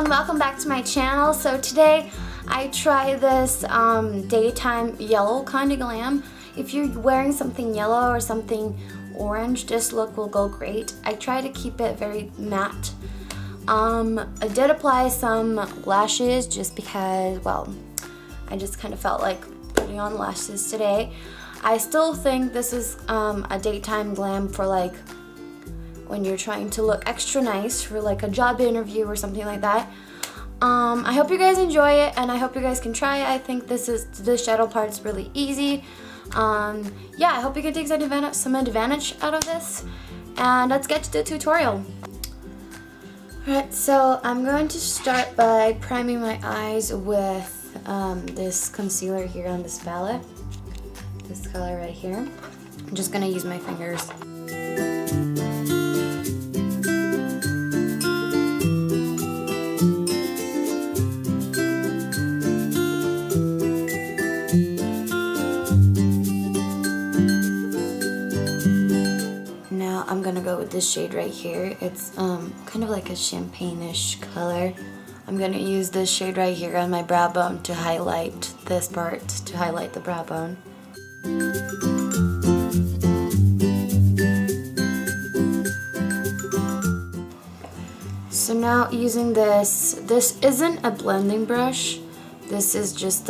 and welcome back to my channel. So today I try this daytime yellow kind of glam. If you're wearing something yellow or something orange, this look will go great. I try to keep it very matte. I did apply some lashes just because, well, I just kind of felt like putting on lashes today. I still think this is a daytime glam for like when you're trying to look extra nice for like a job interview or something like that. I hope you guys enjoy it, and I hope you guys can try it. I think the shadow part's really easy. Yeah, I hope you can take some advantage out of this, and let's get to the tutorial. Alright, so I'm going to start by priming my eyes with this concealer here on this palette. This color right here. I'm just gonna use my fingers. Now I'm gonna go with this shade right here. It's kind of like a champagne-ish color. I'm gonna use this shade right here on my brow bone to highlight this part, to highlight the brow bone. So now using this isn't a blending brush. This is just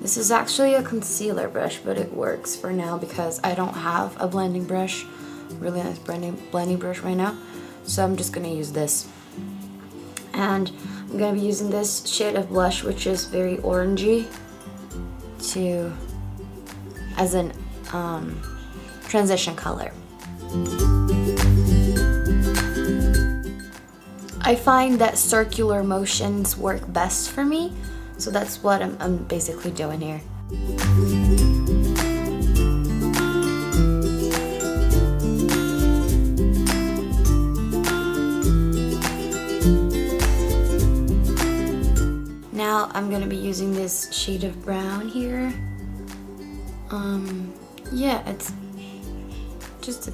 this is actually a concealer brush, but it works for now because I don't have a blending brush, really nice blending brush right now. So I'm just gonna use this. And I'm gonna be using this shade of blush, which is very orangey, as an transition color. I find that circular motions work best for me, so that's what I'm basically doing here. Now I'm gonna be using this shade of brown here. Yeah, it's just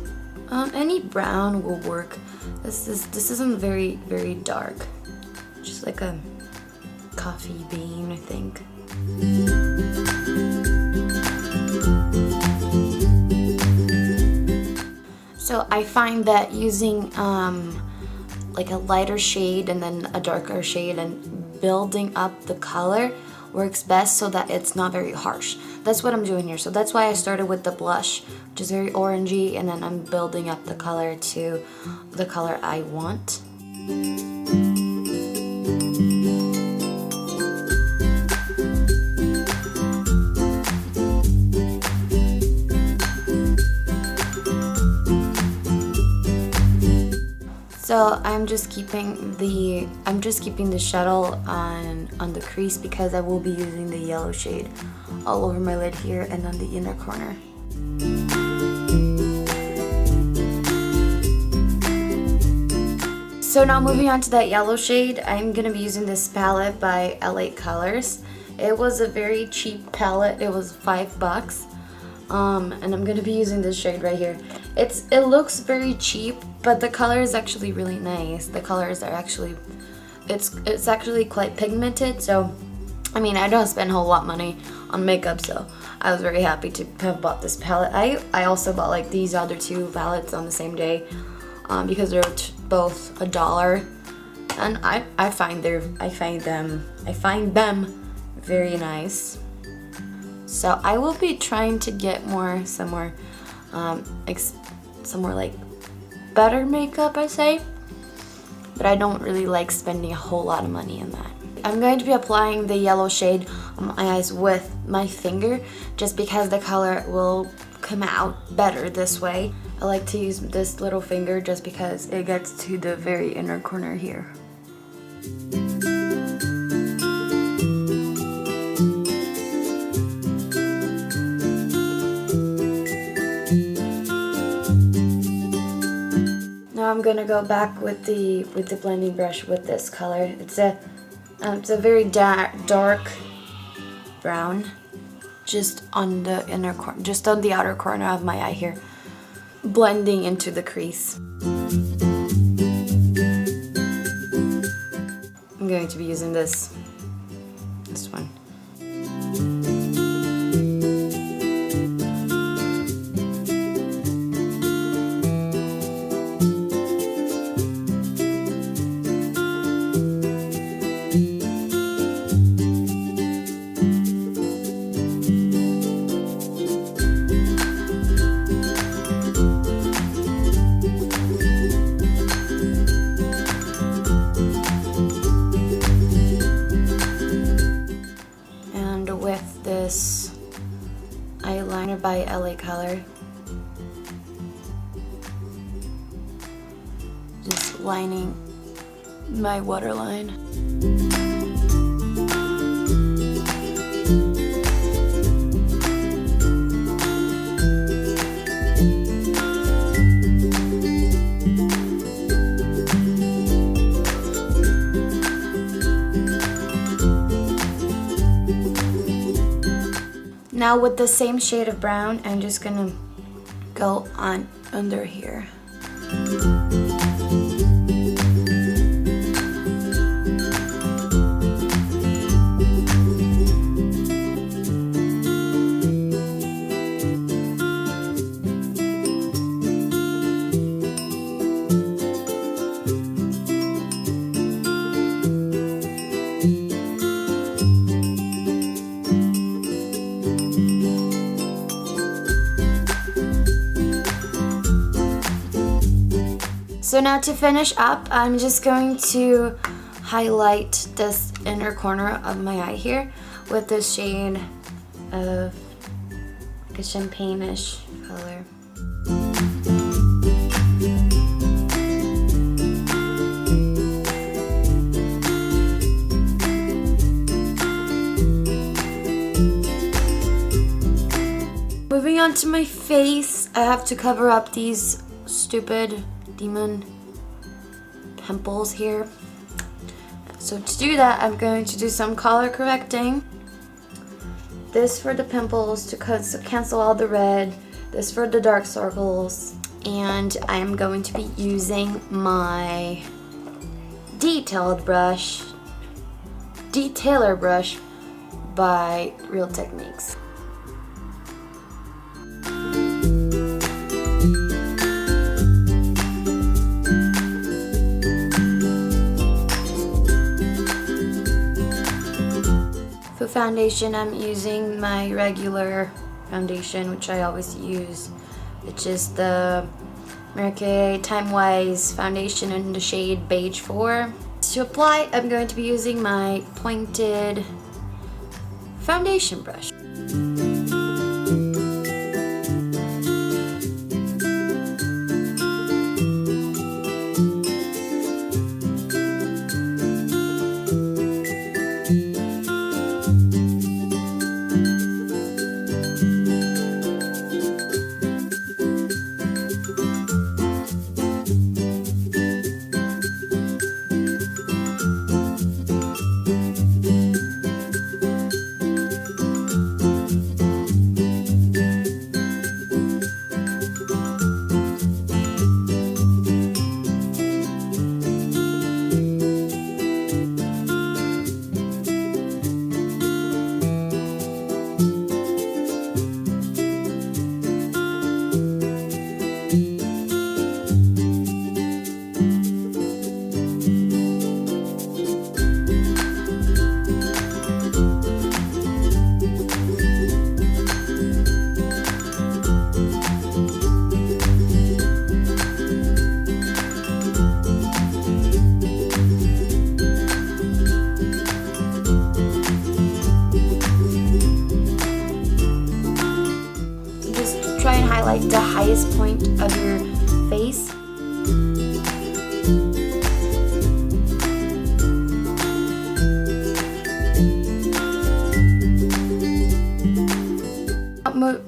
any brown will work. This isn't very dark, just like a coffee bean, I think. So I find that using like a lighter shade and then a darker shade and building up the color works best so that it's not very harsh. That's what I'm doing here. So that's why I started with the blush, which is very orangey, and then I'm building up the color to the color I want. So I'm just keeping the shadow on the crease because I will be using the yellow shade all over my lid here and on the inner corner. So now moving on to that yellow shade, I'm gonna be using this palette by LA Colors. It was a very cheap palette. It was $5. And I'm gonna be using this shade right here. It looks very cheap, but the color is actually really nice. The colors are actually, it's actually quite pigmented. So, I mean, I don't spend a whole lot of money on makeup, so I was very happy to have bought this palette. I also bought like these other two palettes on the same day because they're both $1, and I find them very nice. So I will be trying to get some more like better makeup, I say, but I don't really like spending a whole lot of money on that. I'm going to be applying the yellow shade on my eyes with my finger just because the color will come out better this way. I like to use this little finger just because it gets to the very inner corner here. Now I'm gonna go back with the blending brush with this color. It's a very dark brown, just on the inner corner, just on the outer corner of my eye here, blending into the crease. I'm going to be using this one. With this eyeliner by LA Color, just lining my waterline. Now with the same shade of brown, I'm just gonna go on under here. So now to finish up, I'm just going to highlight this inner corner of my eye here with this shade of like a champagne-ish color. Moving on to my face, I have to cover up these stupid demon pimples here. So to do that, I'm going to do some color correcting. This for the pimples to cancel all the red, this for the dark circles, and I'm going to be using my detailer brush by Real Techniques. For foundation, I'm using my regular foundation, which I always use, which is the Mary Kay Time Wise foundation in the shade Beige 4. To apply, I'm going to be using my pointed foundation brush. Try and highlight the highest point of your face.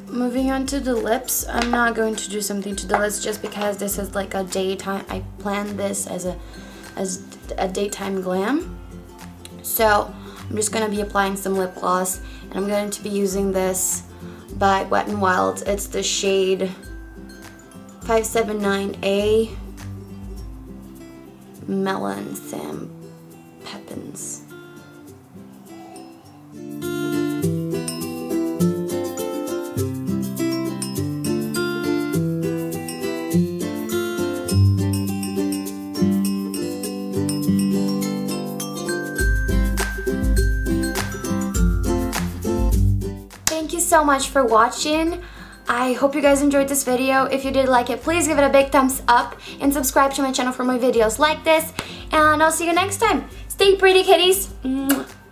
Moving on to the lips, I'm not going to do something to the lips just because this is like a daytime. I planned this as a daytime glam. So I'm just going to be applying some lip gloss, and I'm going to be using this by Wet n Wild. It's the shade 579A Melon pepins. Thank you so much for watching. I hope you guys enjoyed this video. If you did like it, please give it a big thumbs up and subscribe to my channel for more videos like this. And I'll see you next time. Stay pretty, kitties. Mwah.